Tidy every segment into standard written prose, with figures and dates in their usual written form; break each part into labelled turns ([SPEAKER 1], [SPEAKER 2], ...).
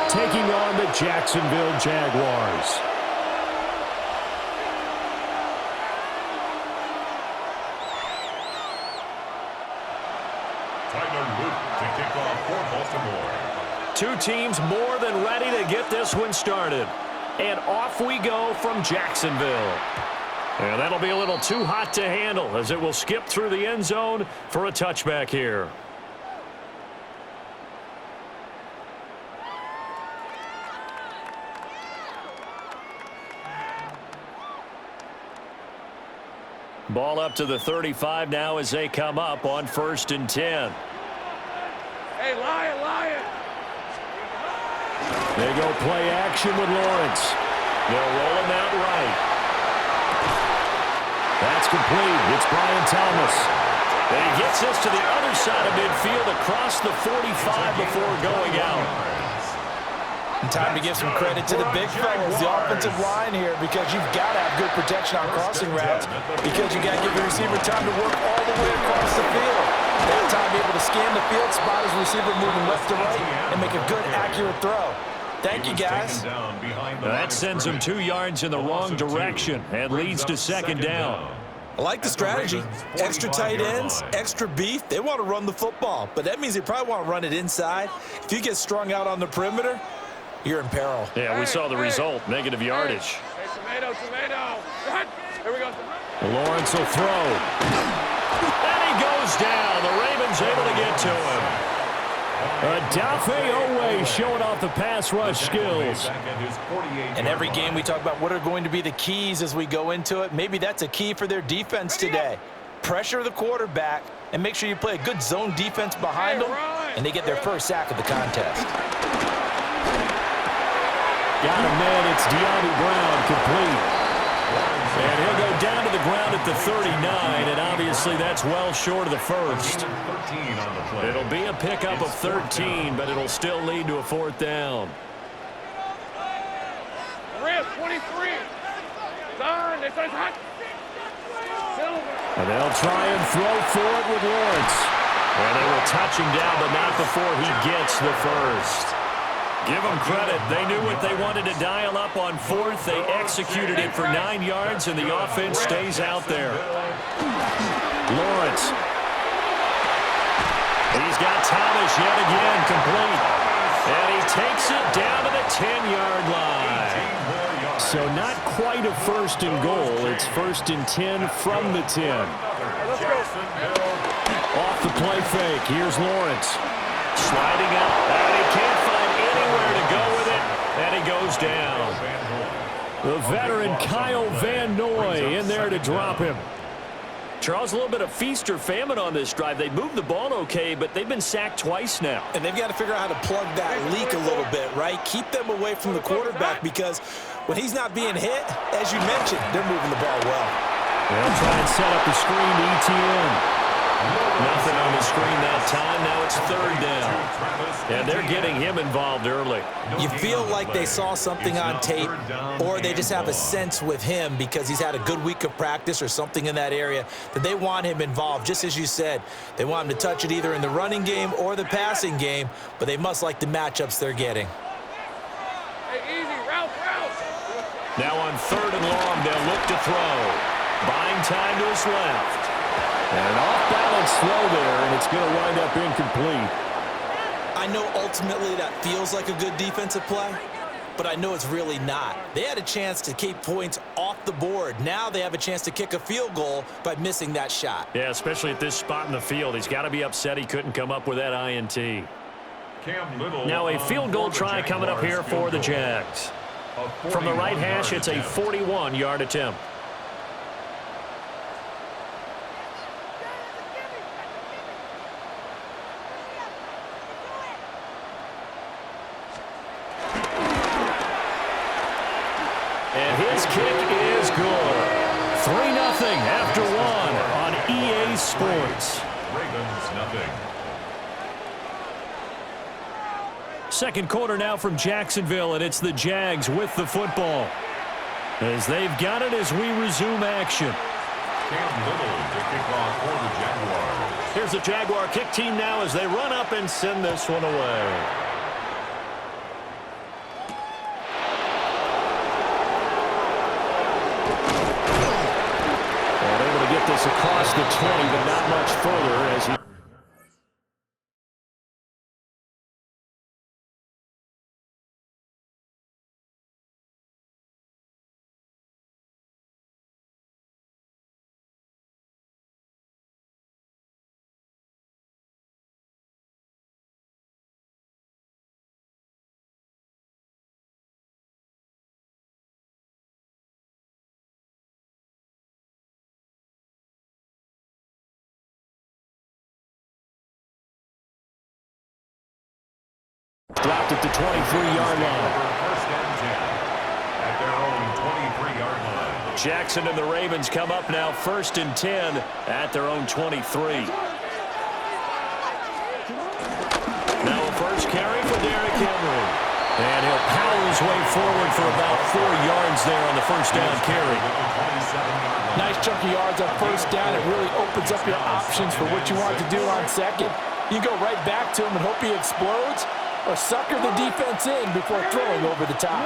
[SPEAKER 1] taking on the Jacksonville Jaguars. Two teams more than ready to get this one started. And off we go from Jacksonville. And that'll be a little too hot to handle as it will skip through the end zone for a touchback here. Ball up to the 35 now as they come up on 1st and 10.
[SPEAKER 2] Hey, Lion!
[SPEAKER 1] They go play action with Lawrence. They'll roll him out right. That's complete. It's Brian Thomas. And he gets this to the other side of midfield across the 45 before going out.
[SPEAKER 3] And time to give some credit to the big fellas, the offensive line here, because you've got to have good protection on crossing routes because you got to give the receiver time to work all the way across the field. That time able to scan the field, spot his receiver moving left to right, and make a good, accurate throw. Thank you, guys.
[SPEAKER 1] That sends him 2 yards in the wrong direction and leads to 2nd down.
[SPEAKER 3] I like the strategy. Extra tight ends, extra beef. They want to run the football, but that means they probably want to run it inside. If you get strung out on the perimeter, you're in peril.
[SPEAKER 1] Yeah, we saw the result, negative yardage.
[SPEAKER 2] Hey, tomato. Here we go.
[SPEAKER 1] Lawrence will throw. And he goes down. The Ravens able to get to him. Odafe Oweh showing off the pass rush skills.
[SPEAKER 3] In every game we talk about what are going to be the keys as we go into it. Maybe that's a key for their defense today. Pressure the quarterback and make sure you play a good zone defense behind them, and they get their first sack of the contest.
[SPEAKER 1] Got a man, it's De'Ami Brown, complete. And he'll go down to the ground at the 39, and obviously that's well short of the first. It'll be a pickup of 13, but it'll still lead to a 4th down.
[SPEAKER 2] 23. Done. It's hot.
[SPEAKER 1] And they'll try and throw for it with Lawrence. And they will touch him down, but not before he gets the first. Give them credit. They knew what they wanted to dial up on 4th. They executed it for 9 yards, and the offense stays out there. Lawrence. He's got Thomas yet again, complete. And he takes it down to the 10-yard line. So not quite a 1st and goal. It's 1st and 10 from the 10. Off the play fake. Here's Lawrence. Sliding up. And he can't find anywhere to go with it. And he goes down. The veteran Kyle Van Noy in there to drop him. Charles, a little bit of feast or famine on this drive. They moved the ball okay, but they've been sacked twice now.
[SPEAKER 3] And they've got to figure out how to plug that leak a little bit, right? Keep them away from the quarterback because when he's not being hit, as you mentioned, they're moving the ball well.
[SPEAKER 1] They'll try and set up the screen to ETN. Nothing on the screen that time. Now it's 3rd down. And they're getting him involved early.
[SPEAKER 3] You feel like they saw something on tape, or they just have a sense with him because he's had a good week of practice or something in that area that they want him involved. Just as you said, they want him to touch it either in the running game or the passing game, but they must like the matchups they're getting.
[SPEAKER 2] Hey, easy. Route.
[SPEAKER 1] Now on 3rd and long, they'll look to throw. Buying time to his left. And an off-balance throw there, and it's going to wind up incomplete.
[SPEAKER 3] I know ultimately that feels like a good defensive play, but I know it's really not. They had a chance to keep points off the board. Now they have a chance to kick a field goal by missing that shot.
[SPEAKER 1] Yeah, especially at this spot in the field. He's got to be upset he couldn't come up with that INT. Now a field goal try coming up here for the Jags. From the right hash, it's a 41-yard attempt. And his kick is good. 3-0 after 1 on EA Sports.
[SPEAKER 4] Ravens nothing.
[SPEAKER 1] Second quarter now from Jacksonville, and it's the Jags with the football. As they've got it as we resume action.
[SPEAKER 4] Cam Little to kick off for the Jaguars.
[SPEAKER 1] Here's the Jaguar kick team now as they run up and send this one away. the 20, but not much further as he... Dropped at the 23-yard line.
[SPEAKER 4] First and 10 at their own 23-yard line.
[SPEAKER 1] Jackson and the Ravens come up now first and 10 at their own 23. Now a first carry for Derrick Henry. And he'll power his way forward for about 4 yards there on the first down carry.
[SPEAKER 3] Nice chunk of yards on first down. It really opens up your options for what you want to do on second. You go right back to him and hope he explodes, or sucker the defense in before throwing over the top.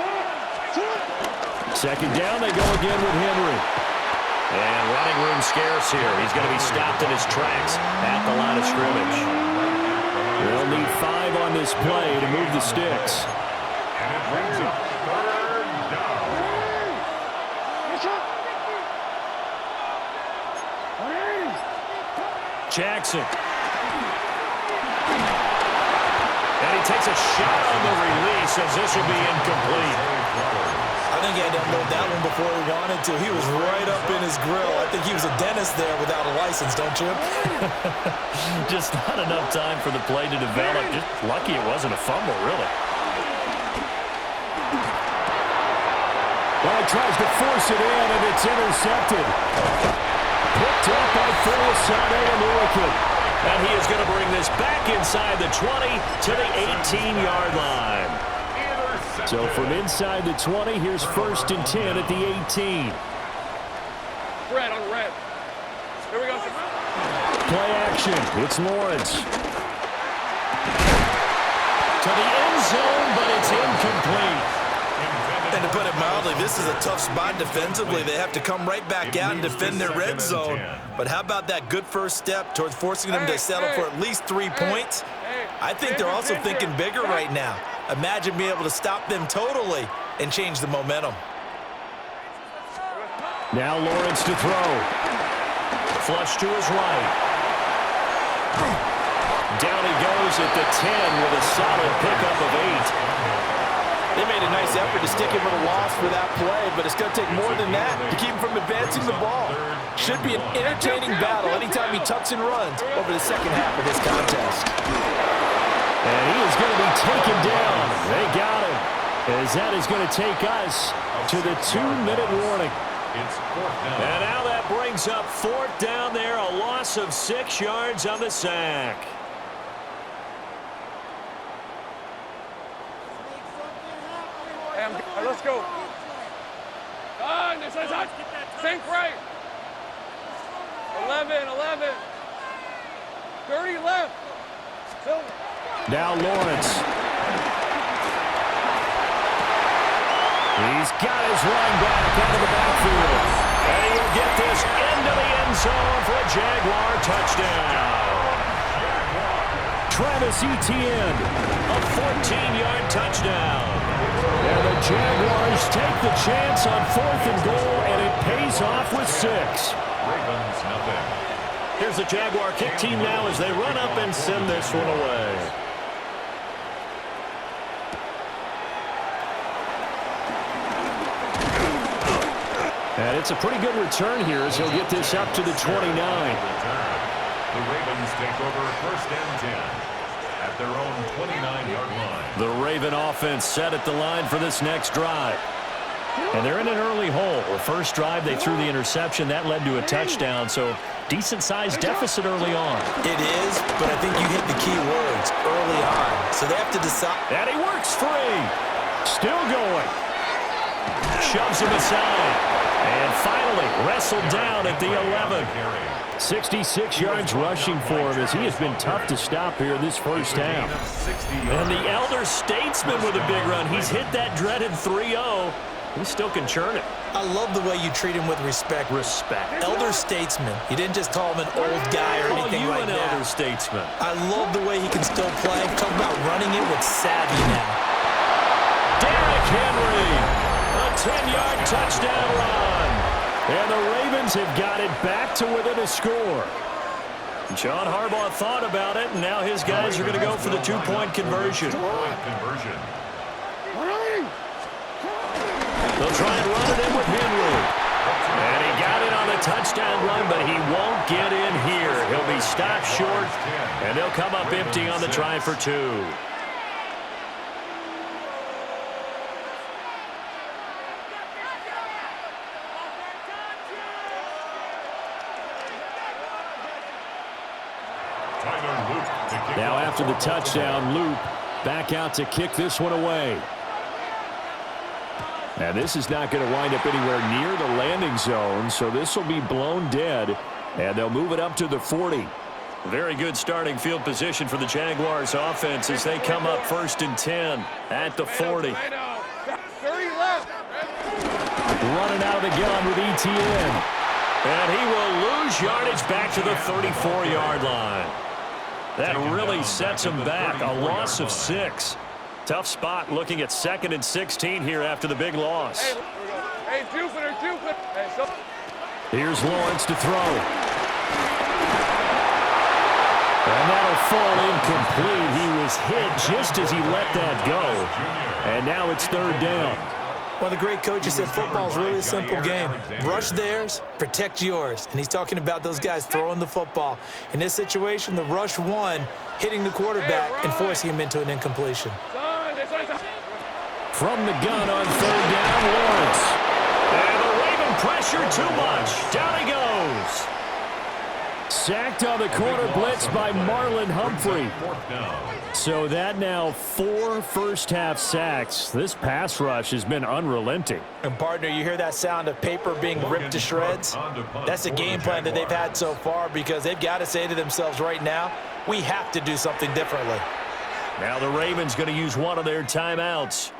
[SPEAKER 1] Second down, they go again with Henry. And running room scarce here. He's going to be stopped in his tracks at the line of scrimmage. They'll need 5 on this play to move the sticks.
[SPEAKER 4] And it brings up third down.
[SPEAKER 1] Jackson. And he takes a shot on the release as this will be incomplete.
[SPEAKER 3] I think he had to unload that one before he wanted to. He was right up in his grill. I think he was a dentist there without a license, don't you?
[SPEAKER 1] Just not enough time for the play to develop. Just lucky it wasn't a fumble, really. Well, he tries to force it in, and it's intercepted. Picked up by Philosane and Lurican. And he is going to bring this back inside the 20 to the 18-yard line. So from inside the 20, here's first and 10 at the 18.
[SPEAKER 2] Red on red. Here we go.
[SPEAKER 1] Play action. It's Lawrence. To the end zone, but it's incomplete.
[SPEAKER 3] And to put it mildly, this is a tough spot defensively. They have to come right back out and defend their red zone. But how about that good first step towards forcing them to settle for at least 3 points? I think they're also thinking bigger right now. Imagine being able to stop them totally and change the momentum.
[SPEAKER 1] Now Lawrence to throw. Flush to his right. Down he goes at the 10 with a solid pickup of 8.
[SPEAKER 3] They made a nice effort to stick him with a loss for that play, but it's going to take more than that to keep him from advancing the ball. Should be an entertaining battle anytime he tucks and runs over the second half of this contest.
[SPEAKER 1] And he is going to be taken down. They got him. As that is going to take us to the 2-minute warning.
[SPEAKER 4] It's fourth down.
[SPEAKER 1] And now that brings up fourth down there, a loss of 6 yards on the sack.
[SPEAKER 2] Hey, let's go. This is hot. Think right. 11. 30 left.
[SPEAKER 1] Now Lawrence. He's got his running back out of the backfield. And he will get this into the end zone for a Jaguar touchdown. Travis Etienne, a 14-yard touchdown. And the Jaguars take the chance on 4th and goal, and it pays off with 6.
[SPEAKER 4] Ravens nothing.
[SPEAKER 1] Here's the Jaguar kick team now as they run up and send this one away. And it's a pretty good return here as he'll get this up to the 29.
[SPEAKER 4] The Ravens take over first and 10 at their own 29-yard line.
[SPEAKER 1] The Raven offense set at the line for this next drive. And they're in an early hole. The first drive, they threw the interception. That led to a touchdown, so decent-sized deficit early on.
[SPEAKER 3] It is, but I think you hit the key words early on. So they have to decide.
[SPEAKER 1] And he works free. Still going. Shoves him aside. And finally wrestled down at the 11. 66 yards rushing for him as he has been tough to stop here this first half. And the elder statesman with a big run. He's hit that dreaded 3-0. he still can churn it.
[SPEAKER 3] I love the way you treat him with respect.
[SPEAKER 1] Respect.
[SPEAKER 3] Elder statesman. You didn't just call him an old guy or anything like that.
[SPEAKER 1] Elder statesman.
[SPEAKER 3] I love the way he can still play. Talk about running it with savvy now.
[SPEAKER 1] Derrick Henry, a 10-yard touchdown run. And the Ravens have got it back to within a score. John Harbaugh thought about it, and now his guys are going to go for the two-point conversion. They'll try and run it in with Henry. And he got it on the touchdown run, but he won't get in here. He'll be stopped short, and they'll come up empty on the try for two. Now after the touchdown, Loop back out to kick this one away. And this is not going to wind up anywhere near the landing zone, so this will be blown dead, and they'll move it up to the 40. Very good starting field position for the Jaguars offense as they come up 1st and 10 at the 40. Running out of the gun with ETN. And he will lose yardage back to the 34-yard line. That really sets him back, a loss of 6. Tough spot looking at 2nd and 16 here after the big loss.
[SPEAKER 2] Hey, Jupiter.
[SPEAKER 1] Here's Lawrence to throw. And that'll fall incomplete. He was hit just as he let that go. And now it's 3rd down.
[SPEAKER 3] One of the great coaches said football is really a simple game. Rush theirs, protect yours. And he's talking about those guys throwing the football. In this situation, the rush one, hitting the quarterback and forcing him into an incompletion.
[SPEAKER 1] From the gun on 3rd down, Lawrence. And the Raven pressure too much. Down he goes. Sacked on the corner blitz by Marlon Humphrey. So that now 4 first-half sacks. This pass rush has been unrelenting.
[SPEAKER 3] And, partner, you hear that sound of paper being ripped to shreds? That's the game plan that they've had so far because they've got to say to themselves right now, we have to do something differently.
[SPEAKER 1] Now the Ravens going to use one of their timeouts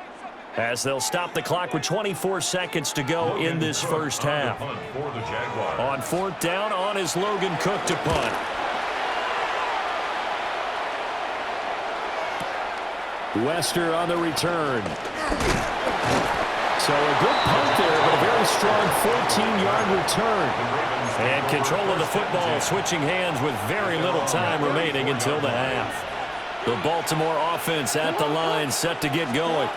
[SPEAKER 1] as they'll stop the clock with 24 seconds to go in this first half. On 4th down, on is Logan Cook to punt. Wester on the return. So a good punt there, but a very strong 14-yard return. And control of the football switching hands with very little time remaining until the half. The Baltimore offense at the line set to get going.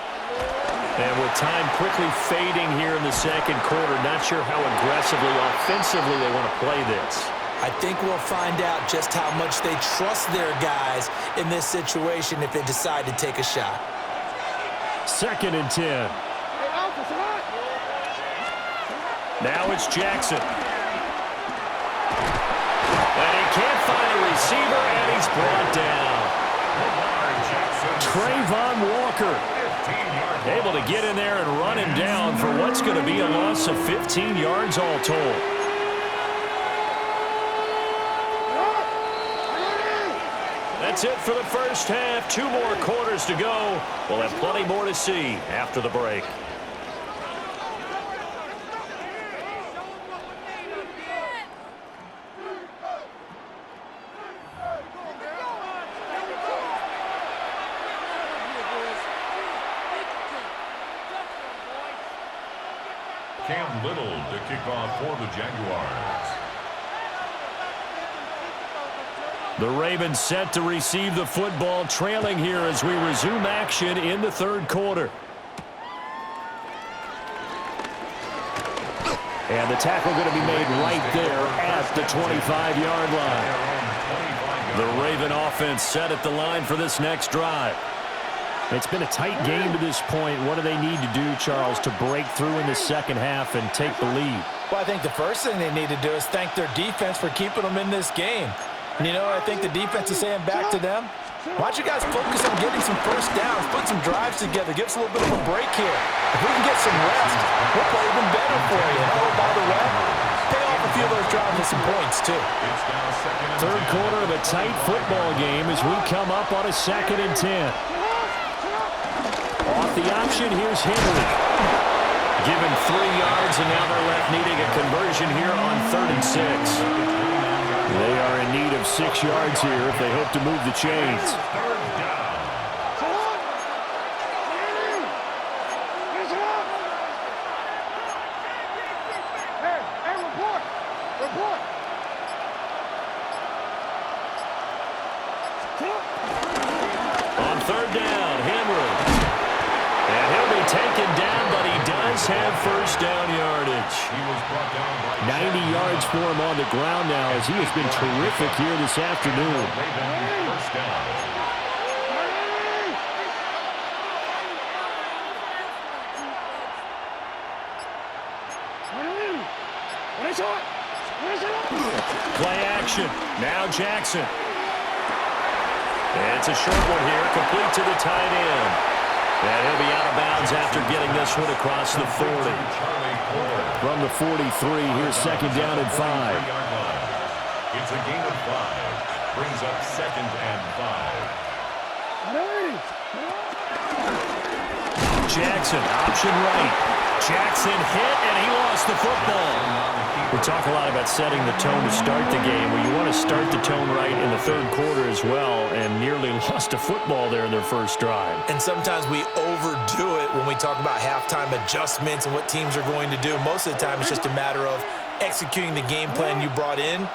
[SPEAKER 1] And with time quickly fading here in the 2nd quarter, not sure how aggressively, offensively they want to play this.
[SPEAKER 3] I think we'll find out just how much they trust their guys in this situation if they decide to take a shot.
[SPEAKER 1] 2nd and 10. Now it's Jackson. And he can't find a receiver, and he's brought down. Trayvon Walker able to get in there and run him down for what's going to be a loss of 15 yards all told. That's it for the first half. 2 more quarters to go. We'll have plenty more to see after the break.
[SPEAKER 4] Cam Little to kick off for the Jaguars.
[SPEAKER 1] The Ravens set to receive the football, trailing here as we resume action in the 3rd quarter. And the tackle going to be made right there at the 25-yard line. The Raven offense set at the line for this next drive. It's been a tight game to this point. What do they need to do, Charles, to break through in the 2nd half and take the lead?
[SPEAKER 3] Well, I think the first thing they need to do is thank their defense for keeping them in this game. And, you know, I think the defense is saying back to them, why don't you guys focus on getting some first downs, put some drives together, give us a little bit of a break here. If we can get some rest, we'll play even better for you. And, oh, by the way, pay off a few of those drives with some points, too.
[SPEAKER 1] 3rd quarter of a tight football game as we come up on a 2nd and 10. Off the option, here's Henry. given 3 yards, and now they're left needing a conversion here on 3rd and 6. They are in need of 6 yards here if they hope to move the chains. On 3rd down, Henry. And he'll be taken down, but he does have 1st down yardage. 90 yards for him on the ground now, as he has been terrific here this afternoon. Play action. Now Jackson. And it's a short one here, complete to the tight end. And he'll be out of bounds after getting this one across the 40. From the 43, here's 2nd down and 5.
[SPEAKER 4] It's a gain of 5. Brings up 2nd and 5.
[SPEAKER 1] Jackson, option right. Jackson hit, and he lost the football. We talk a lot about setting the tone to start the game. Well, you want to start the tone right in the 3rd quarter as well, and nearly lost a football there in their first drive.
[SPEAKER 3] And sometimes we overdo it when we talk about halftime adjustments and what teams are going to do. Most of the time, it's just a matter of executing the game plan you brought in.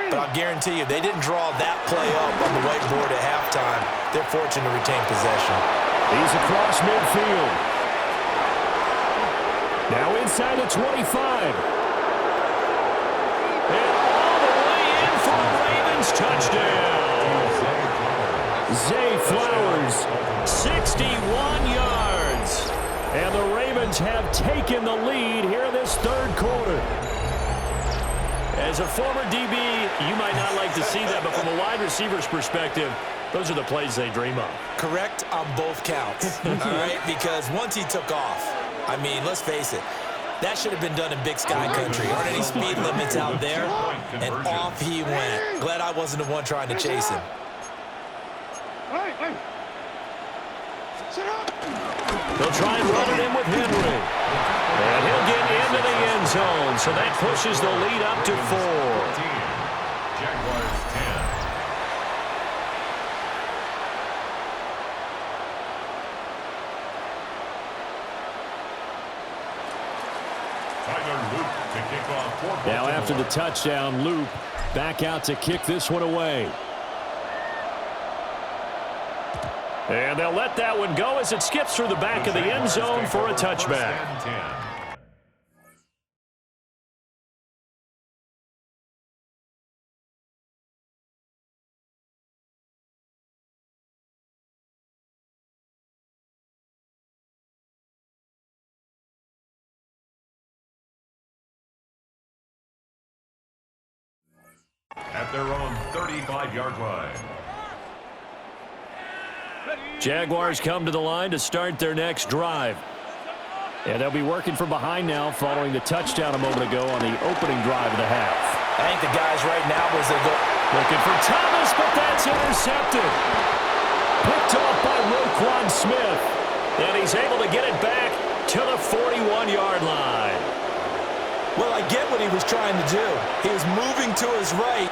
[SPEAKER 3] But I'll guarantee you, they didn't draw that play up on the whiteboard at halftime. They're fortunate to retain possession.
[SPEAKER 1] He's across midfield. Now inside the 25. And all the way in for a Ravens touchdown. Zay Flowers, 61 yards. And the Ravens have taken the lead here in this 3rd quarter. As a former DB, you might not like to see that, but from a wide receiver's perspective, those are the plays they dream of.
[SPEAKER 3] Correct on both counts, all right? Because once he took off, I mean, let's face it, that should have been done in Big Sky Country. Aren't any speed limits out there? And off he went. Glad I wasn't the one trying to chase him.
[SPEAKER 1] They'll try and run it in with Henry. And he'll get into the end zone. So that pushes the lead up to 4.
[SPEAKER 4] Jaguars 10.
[SPEAKER 1] Now after the touchdown, Loop back out to kick this one away. And they'll let that one go as it skips through the back of the end zone for a touchback.
[SPEAKER 4] At their own 35-yard line.
[SPEAKER 1] Jaguars come to the line to start their next drive. And they'll be working from behind now following the touchdown a moment ago on the opening drive of the half.
[SPEAKER 3] I think the guys right now, as they go
[SPEAKER 1] looking for Thomas, but that's intercepted. Picked off by Roquan Smith. And he's able to get it back to the 41-yard line.
[SPEAKER 3] Well, I get what he was trying to do. He was moving to his right.